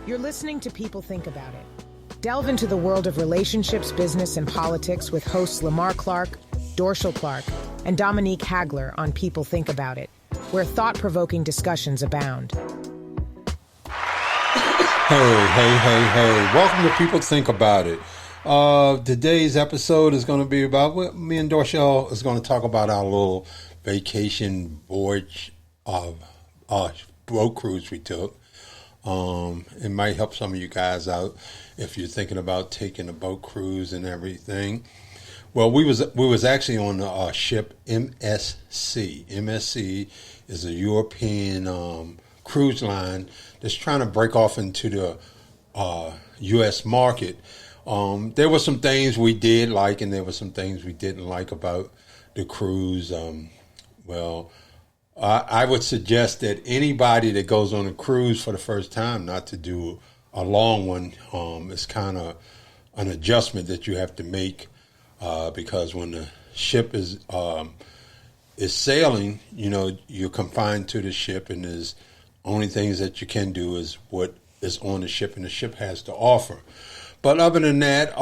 You're listening to People Think About It. Delve into the world of relationships, business, and politics with hosts Lamar Clark, Dorshell Clark, and Dominique Hagler on People Think About It, where thought-provoking discussions abound. Hey. Welcome to People Think About It. Today's episode is going to be about, me and Dorshell is going to talk about our little vacation voyage boat cruise we took. It might help some of you guys out if you're thinking about taking a boat cruise and everything. Well, we was actually on the ship MSC. MSC is a European cruise line that's trying to break off into the U.S. market. There were some things we did like, and there were some things we didn't like about the cruise. I would suggest that anybody that goes on a cruise for the first time not to do a long one. It's kind of an adjustment that you have to make because when the ship is sailing, you're confined to the ship, and there's only things that you can do is what is on the ship, and the ship has to offer. But other than that,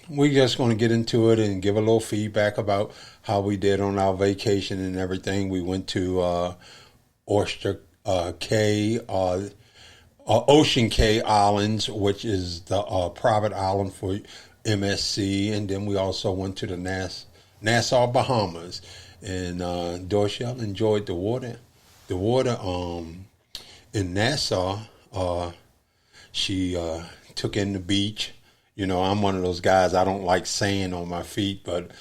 we're just going to get into it and give a little feedback about how we did on our vacation and everything. We went to Oyster Cay, Ocean Cay Islands, which is the private island for MSC, and then we also went to the Nassau, Bahamas. And Dorshell enjoyed the water. The water in Nassau, she took in the beach. I'm one of those guys, I don't like sand on my feet, but,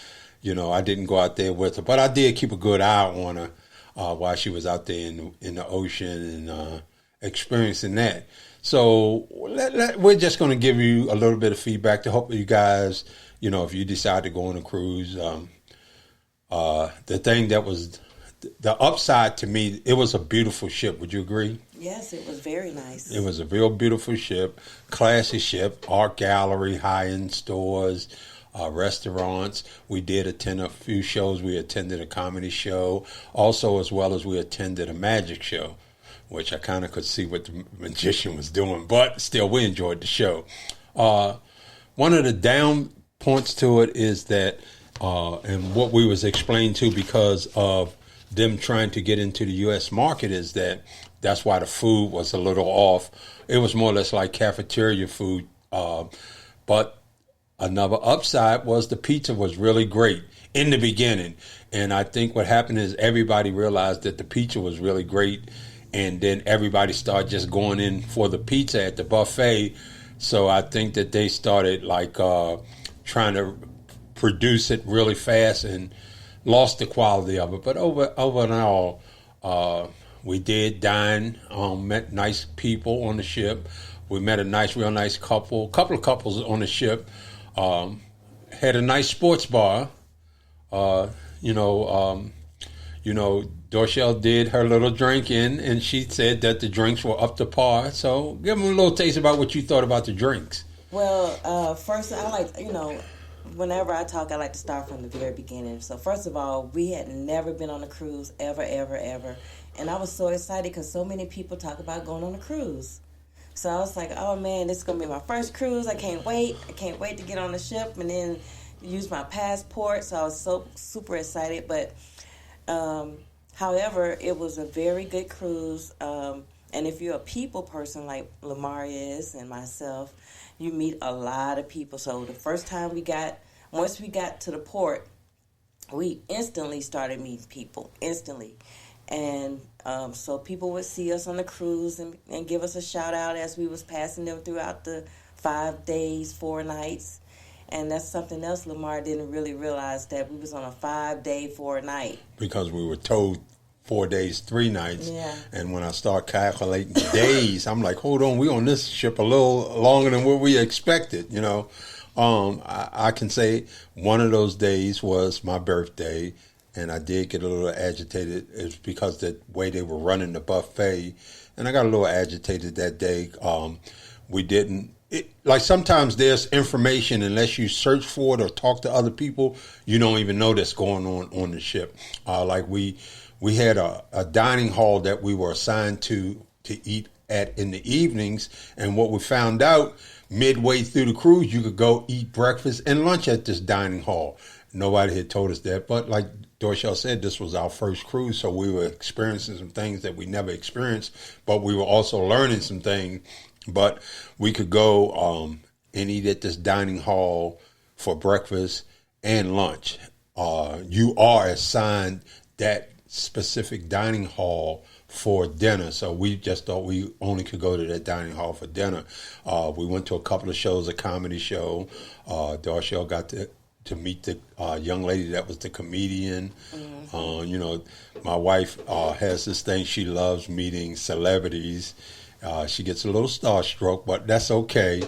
I didn't go out there with her. But I did keep a good eye on her while she was out there in the ocean and experiencing that. So we're just going to give you a little bit of feedback to help you guys, if you decide to go on a cruise. The thing that was the upside to me, it was a beautiful ship. Would you agree? Yes, it was very nice. It was a real beautiful ship, classy ship, art gallery, high-end stores, restaurants. We did attend a few shows. We attended a comedy show, also as well as we attended a magic show, which I kind of could see what the magician was doing, but still we enjoyed the show. One of the down points to it is that, and what we was explained to because of them trying to get into the U.S. market is that's why the food was a little off. It was more or less like cafeteria food. But another upside was the pizza was really great in the beginning. And I think what happened is everybody realized that the pizza was really great. And then everybody started just going in for the pizza at the buffet. So I think that they started trying to produce it really fast and lost the quality of it. But overall, we did dine, met nice people on the ship. We met a couple of couples on the ship. Had a nice sports bar. Dorshell did her little drinking, and she said that the drinks were up to par. So give them a little taste about what you thought about the drinks. Well, first, I like, whenever I talk, I like to start from the very beginning. So first of all, we had never been on a cruise, ever. And I was so excited because so many people talk about going on a cruise. So I was like, oh man, this is going to be my first cruise. I can't wait. I can't wait to get on the ship and then use my passport. So I was so super excited. But however, it was a very good cruise. And if you're a people person like Lamar is and myself, you meet a lot of people. So the first time once we got to the port, we instantly started meeting people, instantly. And so people would see us on the cruise and give us a shout out as we was passing them throughout the 5 days, 4 nights. And that's something else Lamar didn't really realize, that we was on a 5-day, 4-night. Because we were told 4 days, 3 nights. Yeah. And when I start calculating the days, I'm like, hold on, we on this ship a little longer than what we expected, I can say one of those days was my birthday, and I did get a little agitated. It's because the way they were running the buffet, and I got a little agitated that day. Sometimes there's information, unless you search for it or talk to other people, you don't even know that's going on the ship. We had a dining hall that we were assigned to eat at in the evenings. And what we found out midway through the cruise, you could go eat breakfast and lunch at this dining hall. Nobody had told us that, but like Dorshell said, this was our first cruise, so we were experiencing some things that we never experienced, but we were also learning some things. But we could go and eat at this dining hall for breakfast and lunch. You are assigned that specific dining hall for dinner, so we just thought we only could go to that dining hall for dinner. We went to a couple of shows, a comedy show. Dorshell got to meet the young lady that was the comedian. My wife has this thing, she loves meeting celebrities. She gets a little starstruck, but that's okay.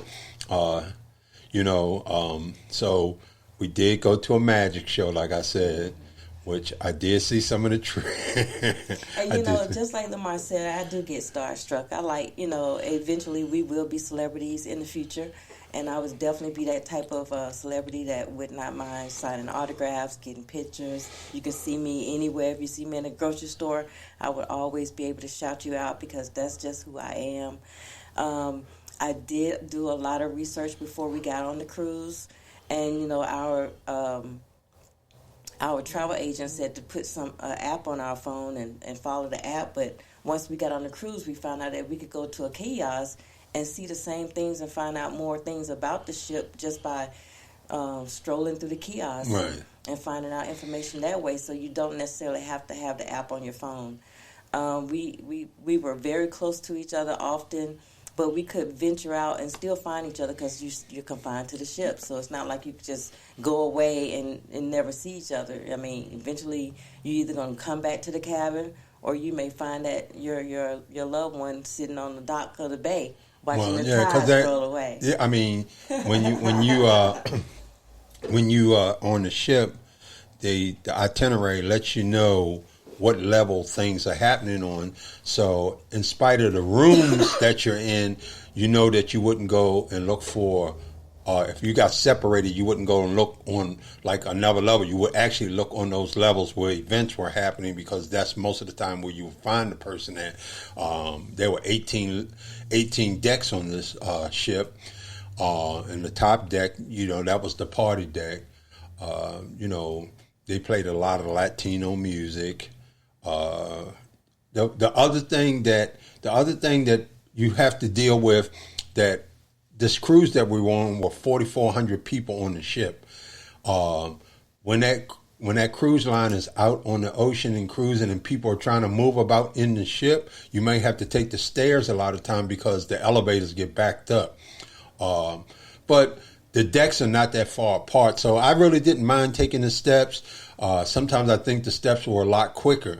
So we did go to a magic show, like I said, which I did see some of the And just like Lamar said, I do get starstruck. I like, eventually we will be celebrities in the future. And I would definitely be that type of celebrity that would not mind signing autographs, getting pictures. You can see me anywhere. If you see me in a grocery store, I would always be able to shout you out because that's just who I am. I did do a lot of research before we got on the cruise. And, our travel agent said to put some app on our phone and follow the app. But once we got on the cruise, we found out that we could go to a kiosk and see the same things and find out more things about the ship just by strolling through the kiosk and finding out information that way. So you don't necessarily have to have the app on your phone. We were very close to each other often, but we could venture out and still find each other because you're confined to the ship. So it's not like you could just go away and never see each other. I mean, eventually you're either going to come back to the cabin or you may find that your loved one sitting on the dock of the bay. Watching the tide roll away. Yeah, I mean, when you on the ship, the itinerary lets you know what level things are happening on. So, in spite of the rooms that you're in, you know that you wouldn't go and look for. If you got separated, you wouldn't go and look on like another level. You would actually look on those levels where events were happening because that's most of the time where you find the person at. There were 18 decks on this ship. And the top deck, that was the party deck. They played a lot of Latino music. The other thing that you have to deal with that. This cruise that we were on were 4,400 people on the ship. When that cruise line is out on the ocean and cruising and people are trying to move about in the ship, you may have to take the stairs a lot of time because the elevators get backed up. But the decks are not that far apart, so I really didn't mind taking the steps. Sometimes I think the steps were a lot quicker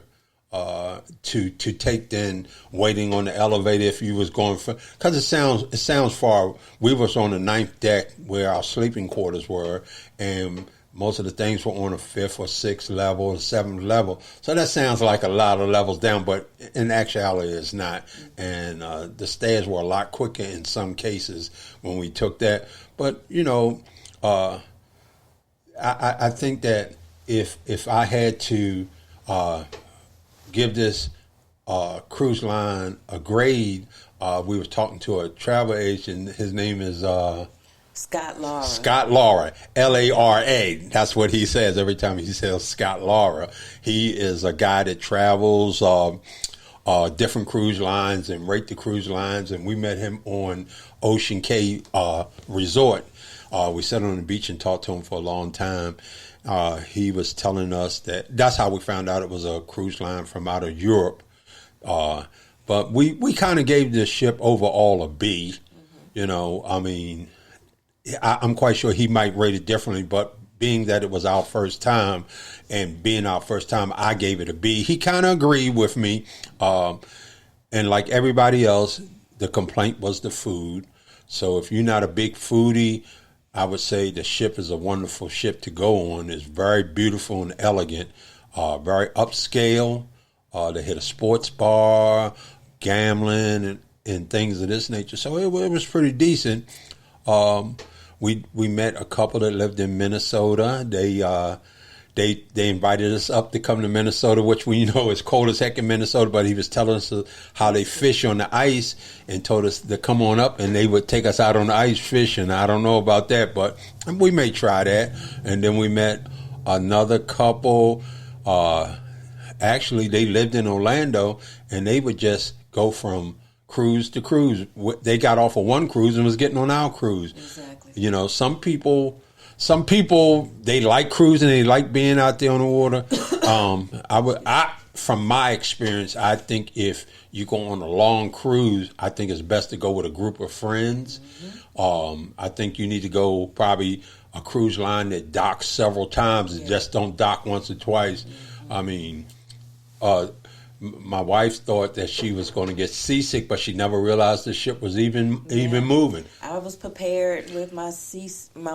to take than waiting on the elevator if you was going for, because it sounds far. We was on the 9th deck where our sleeping quarters were, and most of the things were on the 5th or 6th level or 7th level. So that sounds like a lot of levels down, but in actuality it's not. And the stairs were a lot quicker in some cases when we took that. But I think that if I had to give this cruise line a grade, we were talking to a travel agent. His name is Scott Lara. Scott Lara, Lara. That's what he says every time he says Scott Lara. He is a guy that travels different cruise lines and rate the cruise lines. And we met him on Ocean Cay Resort. We sat on the beach and talked to him for a long time. He was telling us that's how we found out it was a cruise line from out of Europe. But we kind of gave this ship overall a B. Mm-hmm. I'm quite sure he might rate it differently, but being that it was our first time and being our first time, I gave it a B. He kind of agreed with me. And like everybody else, the complaint was the food. So if you're not a big foodie, I would say the ship is a wonderful ship to go on. It's very beautiful and elegant, very upscale. They had a sports bar, gambling, and things of this nature. So it was pretty decent. We met a couple that lived in Minnesota. they invited us up to come to Minnesota, which we know is cold as heck in Minnesota, but he was telling us how they fish on the ice and told us to come on up and they would take us out on the ice fishing. I don't know about that, but we may try that. And then we met another couple. Actually, they lived in Orlando, and they would just go from cruise to cruise. They got off of one cruise and was getting on our cruise. Exactly. You know, some people, they like cruising, they like being out there on the water. From my experience, I think if you go on a long cruise, I think it's best to go with a group of friends. I think you need to go probably a cruise line that docks several times and just don't dock once or twice. I mean, my wife thought that she was going to get seasick, but she never realized the ship was even moving. I was prepared with my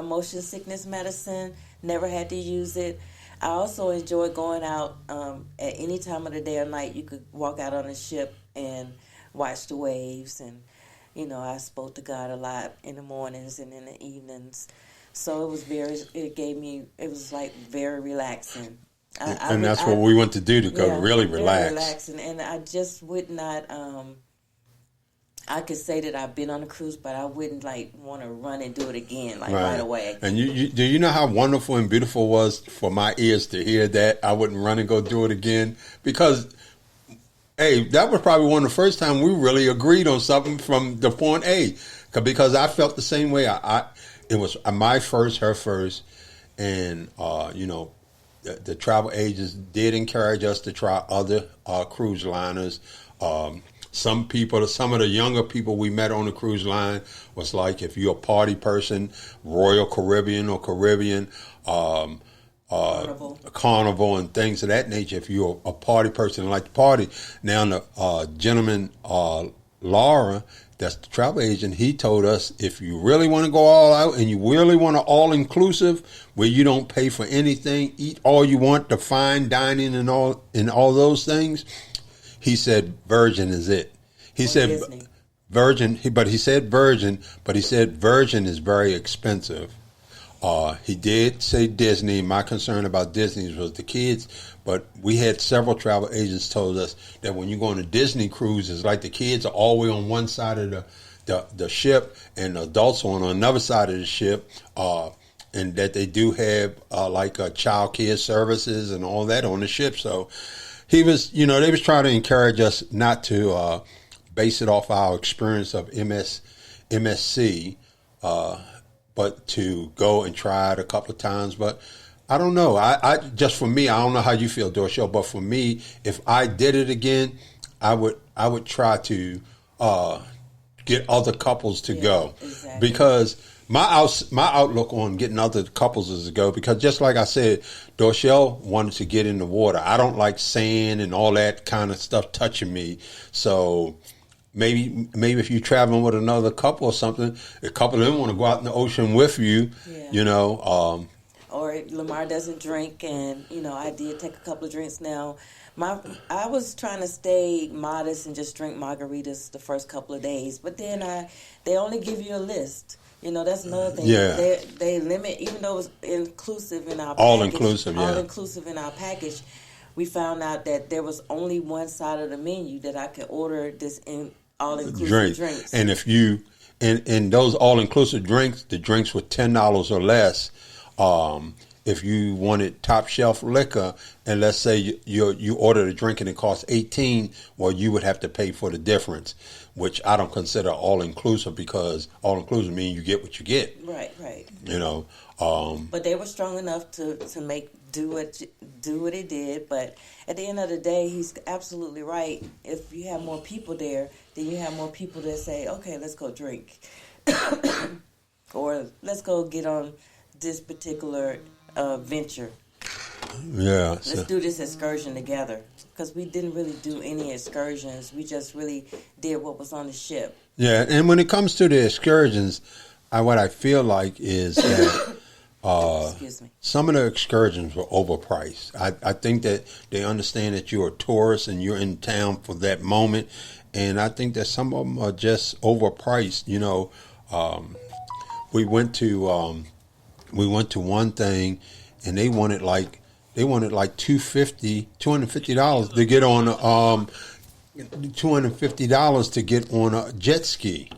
motion sickness medicine. Never had to use it. I also enjoy going out at any time of the day or night. You could walk out on a ship and watch the waves, and I spoke to God a lot in the mornings and in the evenings. So it was very relaxing. And that's what we want to do, to go really relax. Relaxing. And I just would not, I could say that I've been on a cruise, but I wouldn't want to run and do it again right away. And do you know how wonderful and beautiful it was for my ears to hear that? I wouldn't run and go do it again because, hey, that was probably one of the first time we really agreed on something from the point A, because I felt the same way. It was my first, her first, and the travel agents did encourage us to try other cruise liners. Some of the younger people we met on the cruise line was like, if you're a party person, Royal Caribbean or Caribbean, Carnival and things of that nature. If you're a party person and like to party. Now, the gentleman, Laura, that's the travel agent, he told us if you really want to go all out and you really want an all-inclusive where you don't pay for anything, eat all you want, the fine dining and all those things, he said Virgin is it. He said Disney. Virgin, but he said Virgin is very expensive. He did say Disney. My concern about Disney was the kids, but we had several travel agents told us that when you go on a Disney cruise, it's like the kids are all the way on one side of the ship and the adults are on another side of the ship, and that they do have child care services and all that on the ship. So they was trying to encourage us not to base it off our experience of MSC, but to go and try it a couple of times. But I don't know. I just for me, I don't know how you feel, Dorshell, but for me, if I did it again, I would try to get other couples to go. Exactly. Because my outlook on getting other couples is to go, because just like I said, Dorshell wanted to get in the water. I don't like sand and all that kind of stuff touching me. So maybe if you're traveling with another couple or something, a couple of them want to go out in the ocean with you, or Lamar doesn't drink, and I did take a couple of drinks. Now, I was trying to stay modest and just drink margaritas the first couple of days, but then they only give you a list. That's another thing. Yeah. They limit, even though it was inclusive in our package. All inclusive in our package. We found out that there was only one side of the menu that I could order this in all-inclusive drinks. And if you, in those all-inclusive drinks, the drinks were $10 or less. If you wanted top shelf liquor, and let's say you ordered a drink and it cost $18, well, you would have to pay for the difference, which I don't consider all-inclusive, because all-inclusive means you get what you get. Right. But they were strong enough to do what it did. But at the end of the day, he's absolutely right. If you have more people there, then you have more people that say, okay, let's go drink. Or let's go get on this particular venture. Yeah. Let's do this excursion together. Because we didn't really do any excursions. We just really did what was on the ship. Yeah, and when it comes to the excursions, what I feel like is that some of the excursions were overpriced. I think that they understand that you're a tourist and you're in town for that moment, and I think that some of them are just overpriced. We went to one thing, and they wanted they wanted like $250 to get on $250 to get on a jet ski.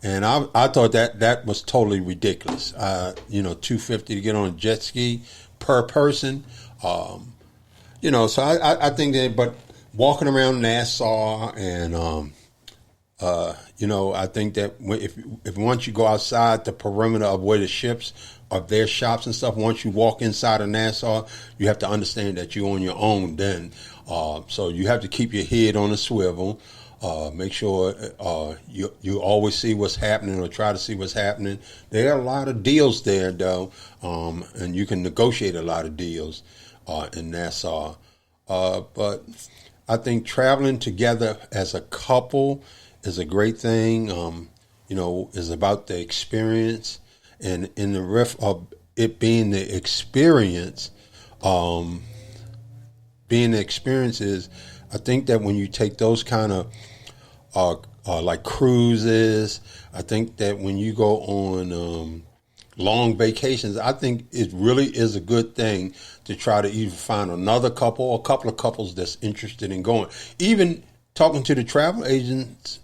And I thought that was totally ridiculous. $250 to get on a jet ski per person. So I think that, but walking around Nassau and, I think that if once you go outside the perimeter of where the ships of their shops and stuff, once you walk inside of Nassau, you have to understand that you're on your own then. So you have to keep your head on a swivel. Make sure you always see what's happening or try to see what's happening. There are a lot of deals there, though, and you can negotiate a lot of deals in Nassau. But I think traveling together as a couple is a great thing. Is about the experience, and in the riff of it being the experience, is, I think that when you take those kind of like cruises, I think that when you go on long vacations, I think it really is a good thing to try to either find another couple or a couple of couples that's interested in going. Even talking to the travel agents,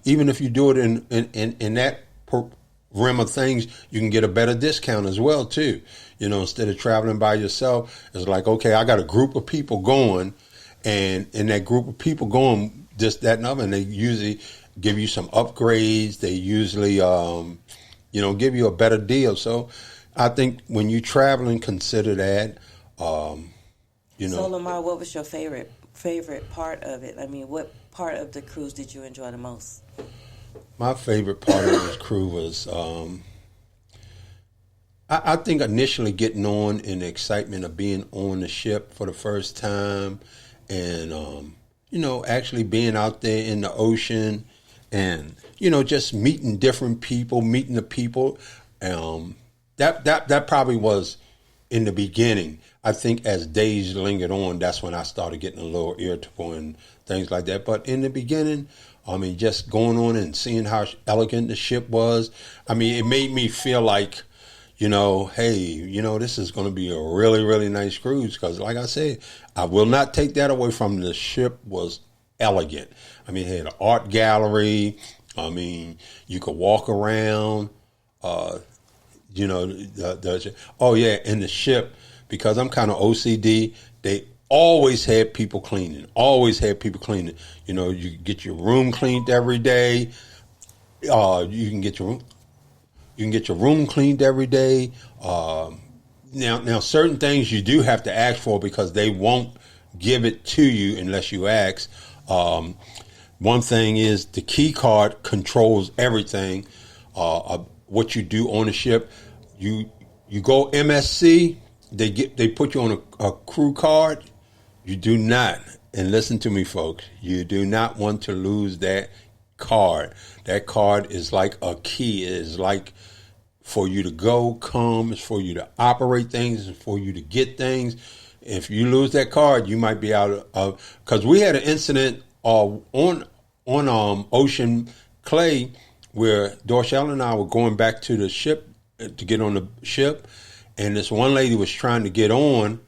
even if you do it in that realm of things, you can get a better discount as well too. Instead of traveling by yourself, it's like, okay, I got a group of people going, and in that group of people going, this, that, and other, and they usually give you some upgrades. They usually, give you a better deal. So I think when you traveling, consider that. So Lamar, what was your favorite part of it? I mean, what part of the cruise did you enjoy the most? My favorite part of this cruise was, I think initially getting on and the excitement of being on the ship for the first time, and actually being out there in the ocean, and just meeting different people, meeting the people. That probably was in the beginning. I think as days lingered on, that's when I started getting a little irritable and things like that. But in the beginning, just going on and seeing how elegant the ship was, it made me feel like, hey, this is going to be a really, really nice cruise. Because like I said, I will not take that away from the ship was elegant. It had an art gallery. You could walk around, in the ship, because I'm kind of OCD, they always had people cleaning. You get your room cleaned every day. You can get your room cleaned every day. Now, certain things you do have to ask for because they won't give it to you unless you ask. One thing is the key card controls everything. What you do on the ship, you go MSC, they put you on a crew card. You do not, and listen to me, folks, you do not want to lose that card. That card is like a key. It is like for you to go, come, it's for you to operate things, it's for you to get things. If you lose that card, you might be out of, because we had an incident on Ocean Clay where Dorshell and I were going back to the ship to get on the ship, and this one lady was trying to get on,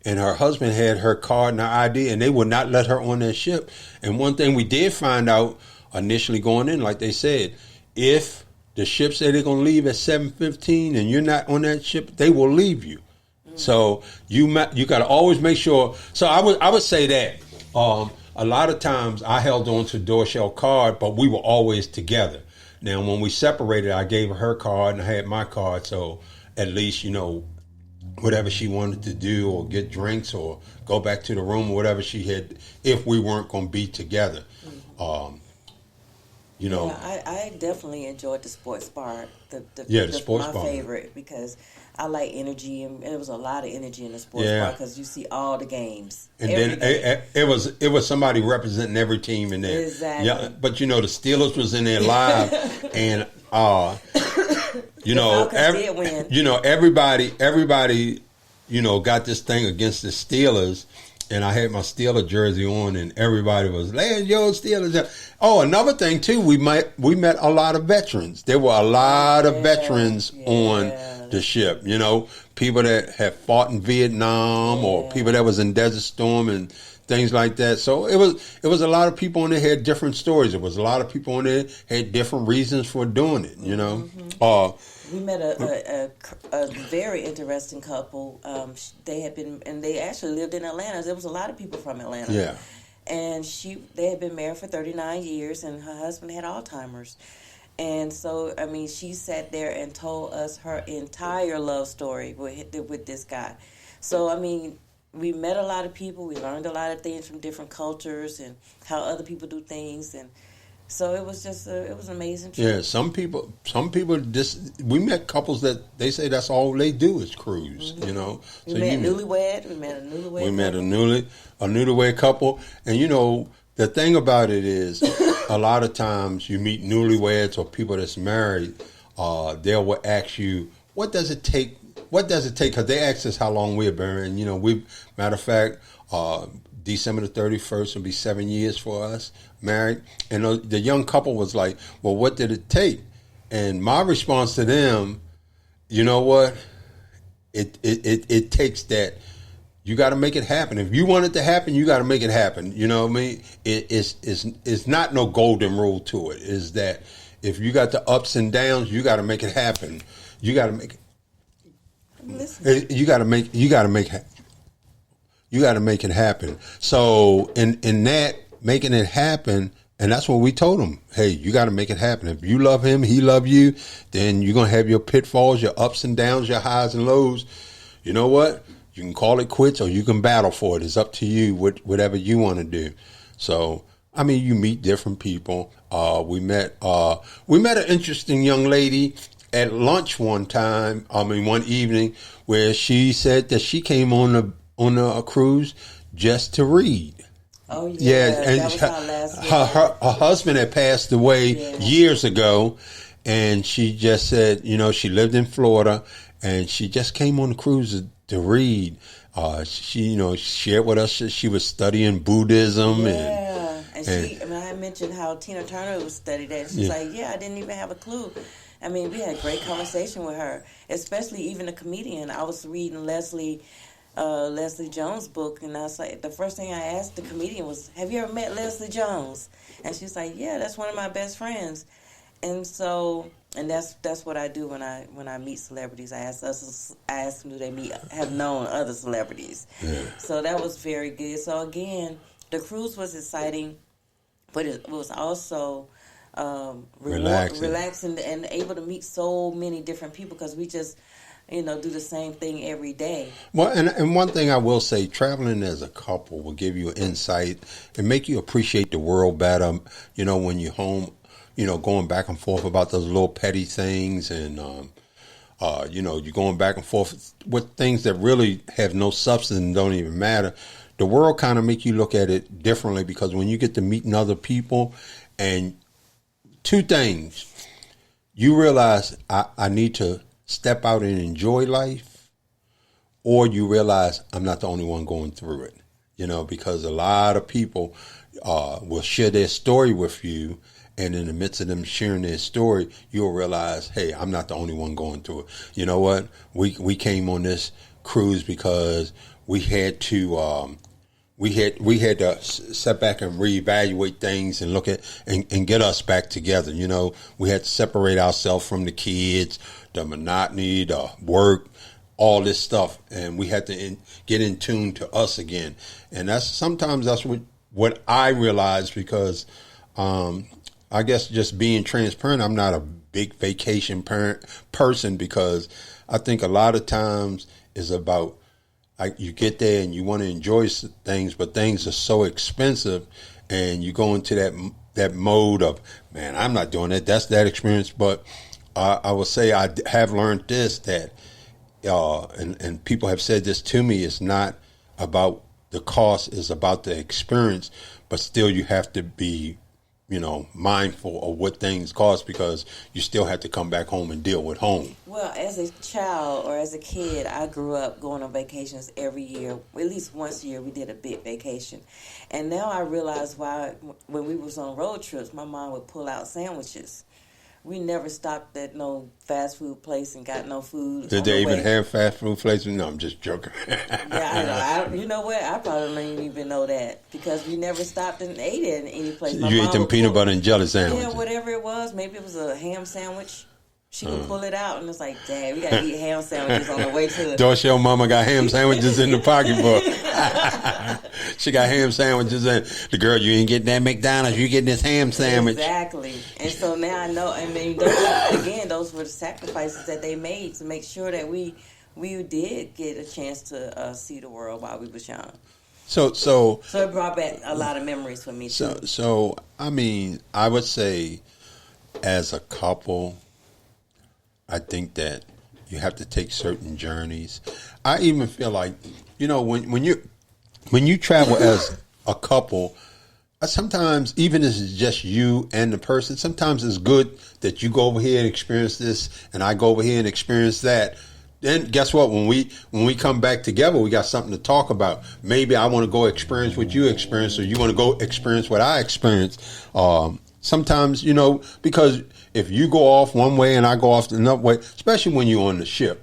and her husband had her card and her ID, and they would not let her on that ship. And one thing we did find out initially going in, like they said, if the ship say they're going to leave at 7:15 and you're not on that ship, they will leave you. So you got to always make sure. So I would say that a lot of times I held on to Dorshell card, but we were always together. Now, when we separated, I gave her card and I had my card. So at least, whatever she wanted to do or get drinks or go back to the room or whatever she had, if we weren't going to be together. I definitely enjoyed the sports bar. The sports bar. My favorite, because I like energy, and there was a lot of energy in the sports bar because you see all the games. And then it was somebody representing every team in there. Exactly. Yeah, but the Steelers was in there live, and everybody got this thing against the Steelers. And I had my Steeler jersey on, and everybody was, "Land your Steelers!" Oh, another thing too, we met a lot of veterans. There were a lot of veterans on the ship. You know, people that have fought in Vietnam or people that was in Desert Storm and things like that. So it was a lot of people on there had different stories. It was a lot of people on there had different reasons for doing it. You know, we met a very interesting couple. They had been, and they actually lived in Atlanta. There was a lot of people from Atlanta. Yeah. And they had been married for 39 years, and her husband had Alzheimer's. And so, I mean, she sat there and told us her entire love story with this guy. So, I mean, we met a lot of people. We learned a lot of things from different cultures and how other people do things. And so it was just it was an amazing trip. Yeah, some people just, we met couples that they say that's all they do is cruise, you know. We met a newlywed. We met a newlywed. We met a newlywed couple. And, you know, the thing about it is a lot of times you meet newlyweds or people that's married, they will ask you, what does it take? What does it take? Because they asked us how long we've been married. You know, matter of fact, December the 31st will be 7 years for us married. And the young couple was like, well, what did it take? And my response to them, you know what? It takes that. You got to make it happen. If you want it to happen, you got to make it happen. You know what I mean? It's not no golden rule to it. Is that if you got the ups and downs, you got to make it happen. You got to make it. You got to make it happen. So in that making it happen, and that's what we told him. Hey, you got to make it happen. If you love him, he love you, then you're gonna have your pitfalls, your ups and downs, your highs and lows. You know what? You can call it quits or you can battle for it. It's up to you, whatever you want to do. So, I mean, you meet different people. We met an interesting young lady at lunch one evening, where she said that she came on a cruise just to read. Oh yeah, and that was our last her husband had passed away years ago, and she just said, you know, she lived in Florida, and she just came on the cruise to read. She, you know, shared with us that she was studying Buddhism, and I mentioned how Tina Turner was studied that. She's like, I didn't even have a clue. I mean, we had a great conversation with her, especially even a comedian. I was reading Leslie Jones' book, and I was like, the first thing I asked the comedian was, have you ever met Leslie Jones? And she's like, yeah, that's one of my best friends. And so, and that's what I do when I meet celebrities. I ask them, do they have known other celebrities? Yeah. So that was very good. So again, the cruise was exciting, but it was also relaxing and able to meet so many different people, because we just, you know, do the same thing every day. Well, and one thing I will say, traveling as a couple will give you insight and make you appreciate the world better. You know, when you're home, you know, going back and forth about those little petty things, and you know, you're going back and forth with things that really have no substance and don't even matter. The world kind of make you look at it differently, because when you get to meeting other people, and two things, you realize I need to step out and enjoy life, or you realize I'm not the only one going through it, you know, because a lot of people will share their story with you, and in the midst of them sharing their story, you'll realize, hey, I'm not the only one going through it. You know what? We came on this cruise because we had to we had to sit back and reevaluate things and look at and get us back together. You know, we had to separate ourselves from the kids, the monotony, the work, all this stuff, and we had to get in tune to us again. And that's what I realized, because I guess just being transparent, I'm not a big vacation person, because I think a lot of times is about, you get there and you want to enjoy things, but things are so expensive, and you go into that mode of, man, I'm not doing it. That's that experience. But I will say I have learned this, that and people have said this to me, it's not about the cost, it's about the experience, but still you have to be, you know, mindful of what things cost, because you still have to come back home and deal with home. Well, as a child or as a kid, I grew up going on vacations every year. At least once a year, we did a big vacation. And now I realize why, when we was on road trips, my mom would pull out sandwiches. we never stopped at no fast food place and got no food. Did they even have fast food places? No, I'm just joking. Yeah, you know what? I probably don't even know that because we never stopped and ate at any place. You ate them peanut butter and jelly sandwiches. Yeah, whatever it was. Maybe it was a ham sandwich. She would pull it out, and it's like, Dad, we got to eat ham sandwiches on the way to the... Dorshell mama got ham sandwiches in the pocketbook. She got ham sandwiches in. The girl, you ain't getting that McDonald's, you getting this ham sandwich. Exactly. And so now I know, I mean, those were the sacrifices that they made to make sure that we did get a chance to see the world while we was young. So it brought back a lot of memories for me, too. So I mean, I would say as a couple... I think that you have to take certain journeys. I even feel like, you know, when you travel as a couple, sometimes even if it's just you and the person, sometimes it's good that you go over here and experience this, and I go over here and experience that. Then guess what? When we come back together, we got something to talk about. Maybe I want to go experience what you experienced, or you want to go experience what I experienced. Sometimes, you know, because if you go off one way and I go off another way, especially when you're on the ship,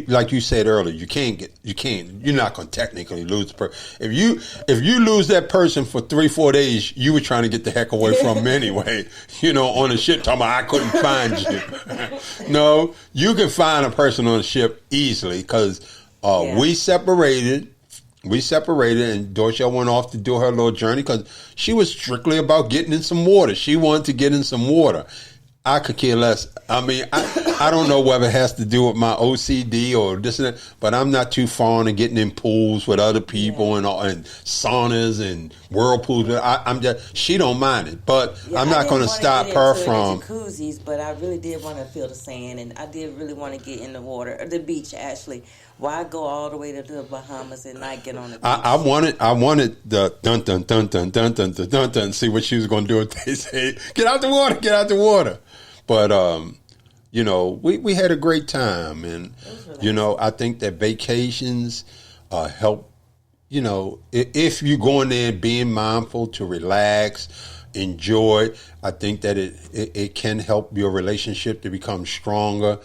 like you said earlier, you're not going to technically lose the person. If you lose that person for 3-4 days, you were trying to get the heck away from them anyway. You know, on the ship, talking about I couldn't find you. No, you can find a person on the ship easily because we separated. We separated, and Dorshell went off to do her little journey because she was strictly about getting in some water. She wanted to get in some water. I could care less. I mean, I don't know whether it has to do with my OCD or this and that, but I'm not too fond of getting in pools with other people and saunas and whirlpools. I'm just, she don't mind it, but I'm not going to stop her from jacuzzis. But I really did want to feel the sand, and I did really want to get in the water, or the beach actually. Why go all the way to the Bahamas and not get on the beach? I wanted the dun dun dun dun dun dun dun dun dun. See what she was going to do if they say, "Get out the water, get out the water." But you know, we had a great time, and you know, I think that vacations help. You know, if you go in there being mindful to relax, enjoy, I think that it can help your relationship to become stronger.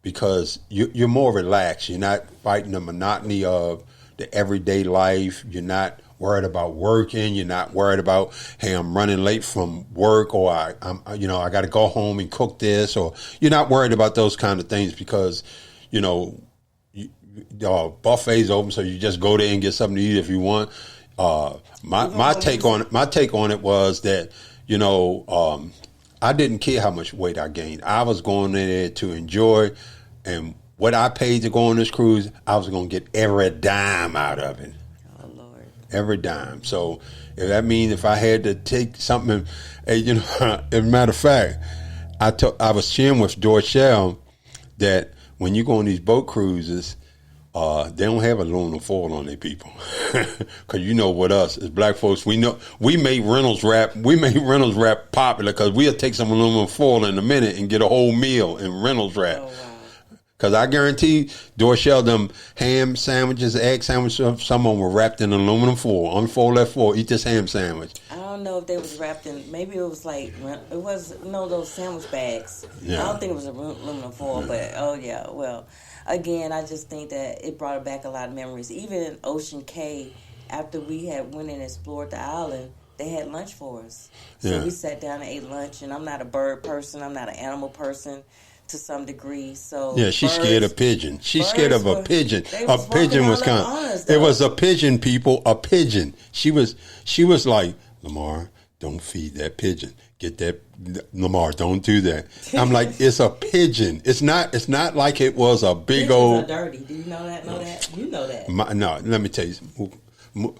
Because you're more relaxed. You're not fighting the monotony of the everyday life. You're not worried about working. You're not worried about, hey, I'm running late from work, or I got to go home and cook this, or you're not worried about those kind of things because, you know, buffet's open, so you just go there and get something to eat if you want. My take on it was that, you know, I didn't care how much weight I gained. I was going in there to enjoy, and what I paid to go on this cruise, I was going to get every dime out of it. Oh, Lord. Every dime. So if that means if I had to take something, you know, as a matter of fact, I was sharing with Dorshell that when you go on these boat cruises, they don't have aluminum foil on their people, because you know, with us as black folks, we know we made Reynolds wrap. We made Reynolds wrap popular because we'll take some aluminum foil in a minute and get a whole meal in Reynolds wrap. Because I guarantee Dorshell, them ham sandwiches, egg sandwiches, some of them were wrapped in aluminum foil. Unfold that foil, eat this ham sandwich. I don't know if they was wrapped in. Maybe it was like those sandwich bags. Yeah. I don't think it was aluminum foil, but well. Again, I just think that it brought back a lot of memories. Even in Ocean Cay, after we had went and explored the island, they had lunch for us. So we sat down and ate lunch. And I'm not a bird person. I'm not an animal person to some degree. So she's scared of pigeon. She's scared of a pigeon. A pigeon was coming. It was a pigeon, people. A pigeon. She was like, Lamar, don't feed that pigeon. Get that, Lamar, don't do that. I'm like, it's a pigeon. It's not like it was a big Pigeons old. Are dirty. Do you know that? You know that. No, let me tell you,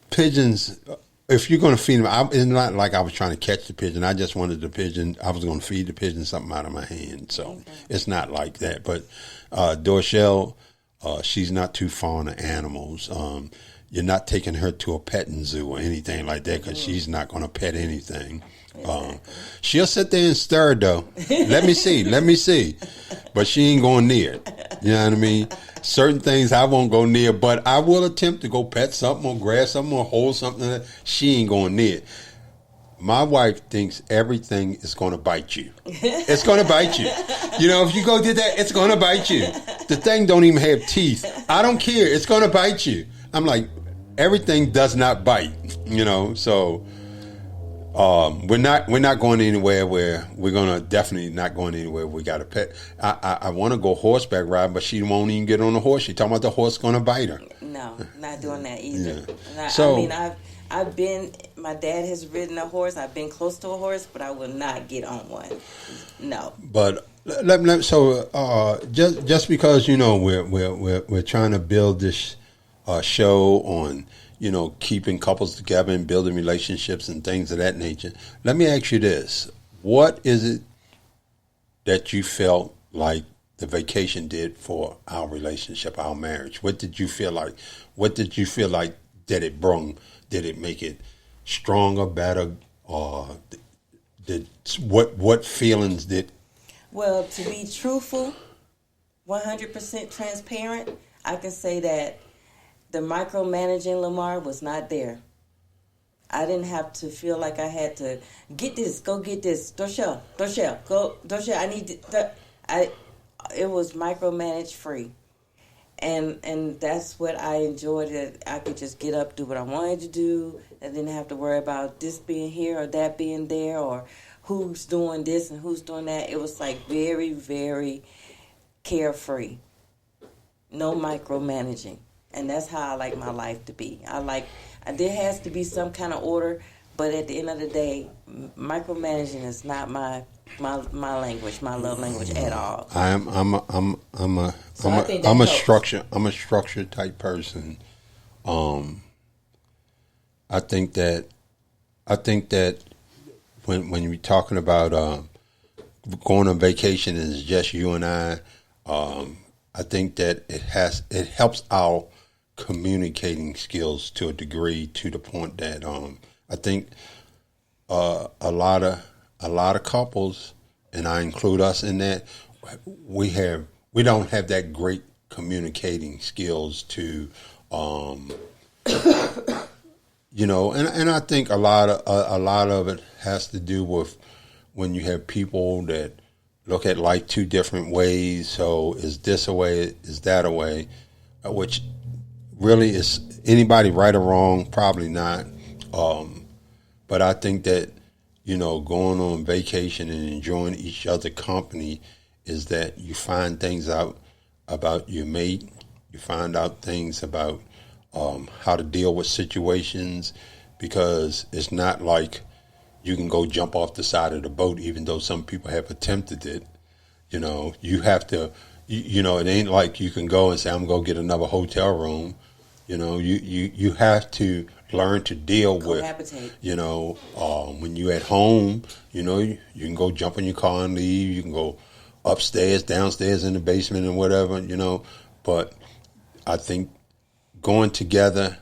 pigeons. If you're going to feed them, it's not like I was trying to catch the pigeon. I just wanted the pigeon. I was going to feed the pigeon something out of my hand. So it's not like that. But Dorshell, she's not too fond of animals. You're not taking her to a petting zoo or anything like that because she's not going to pet anything. She'll sit there and stir though. Let me see. But she ain't going near it. You know what I mean? Certain things I won't go near, but I will attempt to go pet something or grab something or hold something. She ain't going near it. My wife thinks everything is going to bite you. It's going to bite you. You know, if you go do that, it's going to bite you. The thing don't even have teeth. I don't care. It's going to bite you. I'm like, everything does not bite. You know, so we're not going anywhere where we're gonna definitely not going anywhere. We got a pet. I want to go horseback ride, but she won't even get on the horse. She talking about the horse going to bite her. No, not doing that either. Yeah. So, I mean, I've been. My dad has ridden a horse. I've been close to a horse, but I will not get on one. No. But just because we're trying to build this show on keeping couples together and building relationships and things of that nature. Let me ask you this: what is it that you felt like the vacation did for our relationship, our marriage? What did you feel like? What did you feel like that it brought? Did it make it stronger, better, or what feelings did? Well, to be truthful, 100% transparent, I can say that the micromanaging Lamar was not there. I didn't have to feel like I had to get this, go get this, Dorshell, go, Dorshell, I need it was micromanaged free. And that's what I enjoyed, that I could just get up, do what I wanted to do. I didn't have to worry about this being here or that being there or who's doing this and who's doing that. It was like very, very carefree. No micromanaging. And that's how I like my life to be. There has to be some kind of order, but at the end of the day, micromanaging is not my language, my love language at all. I'm a structured type person. I think that when you're talking about going on vacation and it's just you and I think that it helps our communicating skills to a degree, to the point that I think a lot of couples, and I include us in that, we don't have that great communicating skills to and I think a lot of it has to do with when you have people that look at life two different ways. So is this a way, is that a way, which really is anybody right or wrong? Probably not. But I think that, going on vacation and enjoying each other's company is that you find things out about your mate. You find out things about how to deal with situations, because it's not like you can go jump off the side of the boat, even though some people have attempted it. You have to, it ain't like you can go and say, I'm going to get another hotel room. You have to learn to deal with, when you're at home, you can go jump in your car and leave. You can go upstairs, downstairs, in the basement and whatever, But I think going together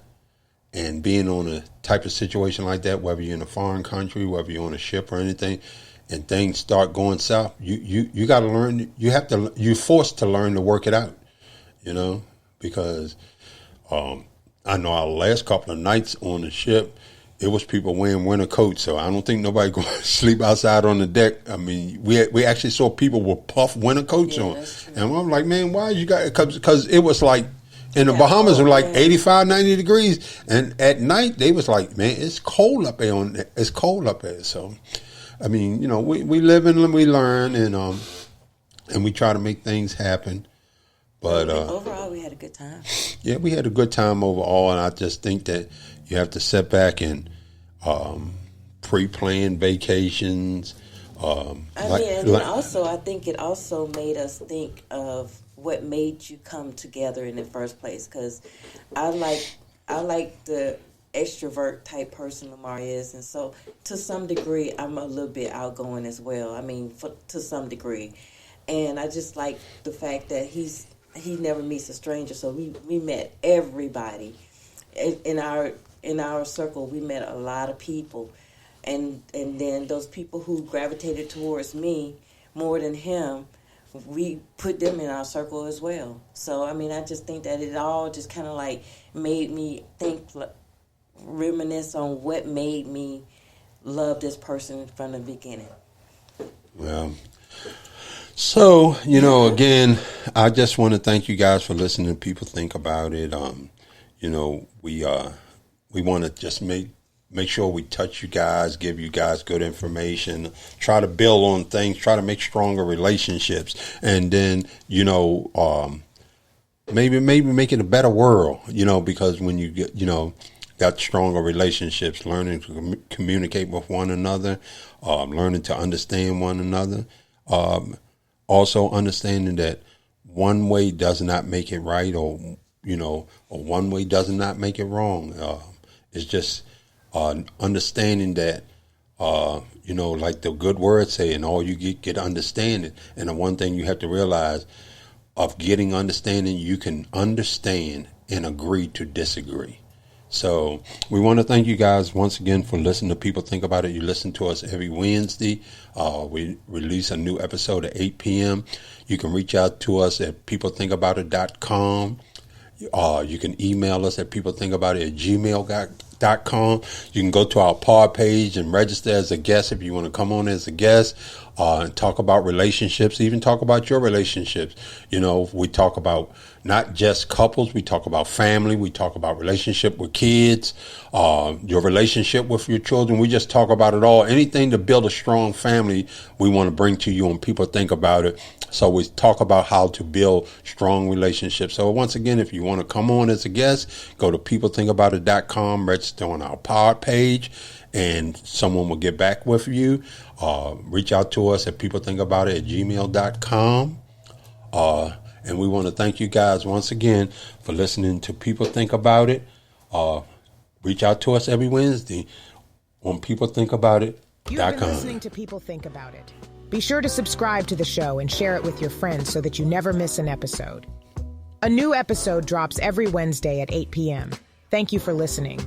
and being on a type of situation like that, whether you're in a foreign country, whether you're on a ship or anything, and things start going south, you got to learn. You're forced to learn to work it out, because I know our last couple of nights on the ship, it was people wearing winter coats, so I don't think nobody going to sleep outside on the deck. I mean, we actually saw people with puff winter coats on, and I'm like, man, why you got? Because it was like in the Bahamas, it was like 85, 90 degrees, and at night they was like, man, it's cold up there. It's cold up there. So, I mean, we live and we learn, and we try to make things happen. But overall, we had a good time. Yeah, we had a good time overall, and I just think that you have to sit back and pre-plan vacations. Also, I think it also made us think of what made you come together in the first place. Because I like the extrovert type person Lamar is, and so to some degree, I'm a little bit outgoing as well. I mean, to some degree, and I just like the fact that he never meets a stranger. So we met everybody in our circle. We met a lot of people, and then those people who gravitated towards me more than him, we put them in our circle as well. So I mean, I just think that it all just kind of like made me think, reminisce on what made me love this person from the beginning. Well, so, again, I just want to thank you guys for listening to People Think About It. We want to just make sure we touch you guys, give you guys good information, try to build on things, try to make stronger relationships, and then, maybe make it a better world, because when you get, got stronger relationships, learning to communicate with one another, learning to understand one another, also understanding that one way does not make it right, or one way does not make it wrong. It's just understanding that, like the good word saying, all you get understanding. And the one thing you have to realize of getting understanding, you can understand and agree to disagree. So we want to thank you guys once again for listening to People Think About It. You listen to us every Wednesday. We release a new episode at 8 p.m. You can reach out to us at peoplethinkaboutit.com. You can email us at peoplethinkaboutit@gmail.com. You can go to our pod page and register as a guest if you want to come on as a guest and talk about relationships, even talk about your relationships. We talk about not just couples, we talk about family, we talk about relationship with kids, your relationship with your children. We just talk about it all. Anything to build a strong family, we want to bring to you when People Think About It. So we talk about how to build strong relationships. So once again, if you want to come on as a guest, go to peoplethinkaboutit.com, register on our pod page, and someone will get back with you. Reach out to us at peoplethinkaboutit@gmail.com. And we want to thank you guys once again for listening to People Think About It. Reach out to us every Wednesday on peoplethinkaboutit.com. You've been listening to People Think About It. Be sure to subscribe to the show and share it with your friends so that you never miss an episode. A new episode drops every Wednesday at 8 p.m. Thank you for listening.